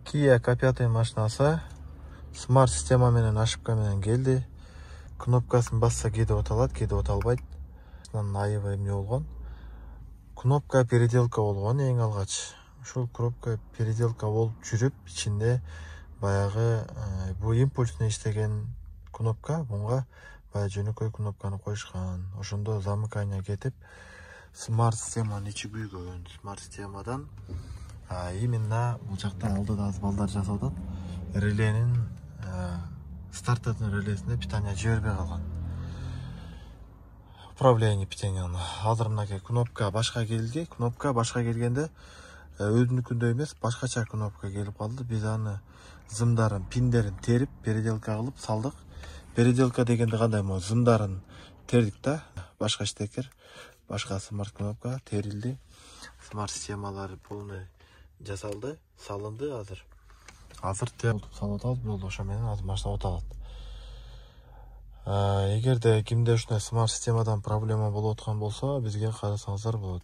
Kia K5 машинасы смарт система менен ошибка менен келди. Кнопкасын басса кээде оталат, кээде оталбайт. Айыбы эмне болгон? Кнопка переделка болгон эң алгач. Ушул кнопка переделка болуп жүрүп, ичинде баягы бу импульсный иштеген кнопка, буга баягы жөнөкөй кнопканы коюшкан. Ошондо замыкание кетип, смарт системанын ичи күйгөн. Смарт системадан именно бул жакта алдыда аз балдар жасап атат. Реленин стартатын релесине питание жибербей калган. Управление питания. Азыр мынакей кнопка башка келди. Кнопка башка келгенде өзүнүкүндөй эмес, башкача кнопка келип калды. Биз аны зымдарын, пиндерин терип, переделка кылып салдык. Переделка дегенде кандай могу? Зымдарын тердик да, башка штекер, башка смарт кнопка терилди. Смарт системалары полный жасалды, салынды азыр. Азыр терилип салып атабыз, бул ошо менен азыр машина оталат. Эгерде кимде ушундай смарт системадан проблема болуп аткан болсо, бизге карасаңыздар болот.